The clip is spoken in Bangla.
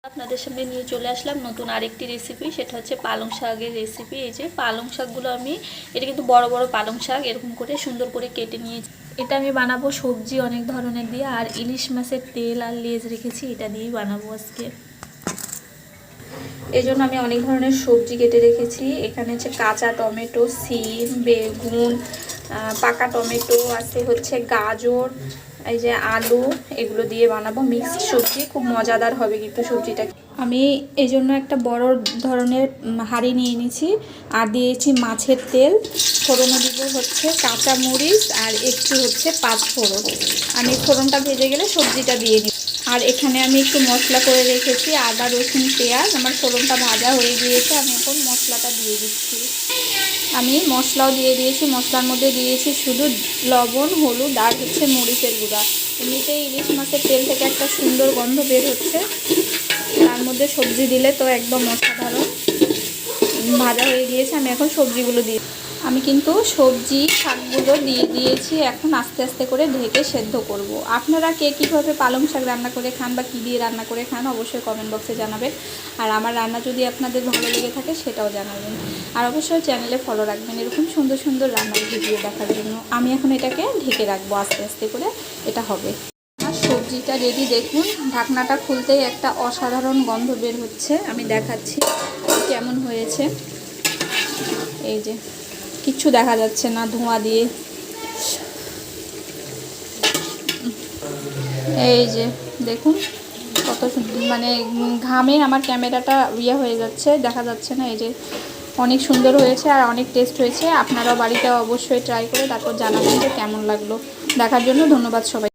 আপনাদের সামনে নিয়ে চলে আসলাম নতুন আরেকটি রেসিপি। সেটা হচ্ছে পালং শাকের রেসিপি। এই যে পালং শাকগুলো এটা কিন্তু বড় বড় পালং শাক এরকম করে সুন্দর করে কেটে নিয়েছি। এটা আমি বানাবো সবজি অনেক ধরনের দিয়ে, আর ইলিশ মাছের তেল আর লেজ রেখেছি, এটা দিয়েই বানাবো আজকে। এই জন্য আমি অনেক ধরনের সবজি কেটে রেখেছি। এখানে হচ্ছে কাঁচা টমেটো, সিম, বেগুন, পাকা টমেটো আছে, হচ্ছে গাজর, এই যে আলু, এগুলো দিয়ে বানাবো মিক্সড সবজি। খুব মজাদার হবে কিন্তু সবজিটা। আমি এই জন্য একটা বড় ধরনের হাঁড়ি নিয়ে নিয়েছি আর দিয়েছি মাছের তেল। ফোড়নে দিব হচ্ছে কাঁচা মরিচ আর একটু হচ্ছে পাঁচ ফোড়ন। আমি ফোড়নটা ভেজে গেলে সবজিটা দিয়ে দিই। আর এখানে আমি একটু মশলা করে রেখেছি, আদা রসুন পেঁয়াজ। আমার ফোড়নটা ভাজা হয়ে গিয়েছে, আমি এখন মশলাটা দিয়ে দিচ্ছি। আমি মশলাও দিয়ে দিয়েছি। মশলার মধ্যে দিয়েছি শুধু লবণ, হলুদ আর হচ্ছে মরিচের গুঁড়া। এমনিতেই ইলিশ মাছের তেল থেকে একটা সুন্দর গন্ধ বের হচ্ছে, তার মধ্যে সবজি দিলে তো একদম অসাধারণ। ভাজা হয়ে গিয়েছে, আমি এখন সবজিগুলো দিয়ে আমি কিন্তু সবজি শাকগুলো দিয়ে দিয়েছি। এখন আস্তে আস্তে করে ঢেকে সেদ্ধ করব। আপনারা কে কীভাবে পালং শাক রান্না করে খান বা কী দিয়ে রান্না করে খান অবশ্যই কমেন্ট বক্সে জানাবেন। আর আমার রান্না যদি আপনাদের ভালো লেগে থাকে সেটাও জানাবেন। আর অবশ্যই চ্যানেলে ফলো রাখবেন এরকম সুন্দর সুন্দর রান্নার ভিডিও দেখার জন্য। আমি এখন এটাকে ঢেকে রাখবো, আস্তে আস্তে করে এটা হবে। আর সবজিটা রেডি, দেখুন ঢাকনাটা খুলতেই একটা অসাধারণ গন্ধ বের হচ্ছে। আমি দেখাচ্ছি কেমন হয়েছে। এই যে কিচ্ছু দেখা যাচ্ছে না ধোঁয়া দিয়ে। এই যে দেখুন কত মানে ঘামে আমার ক্যামেরাটা হয়ে যাচ্ছে, দেখা যাচ্ছে না। এই যে অনেক সুন্দর হয়েছে আর অনেক টেস্ট হয়েছে। আপনারাও বাড়িতে অবশ্যই ট্রাই করে তারপর জানাবেন যে কেমন লাগলো। দেখার জন্য ধন্যবাদ সবাই।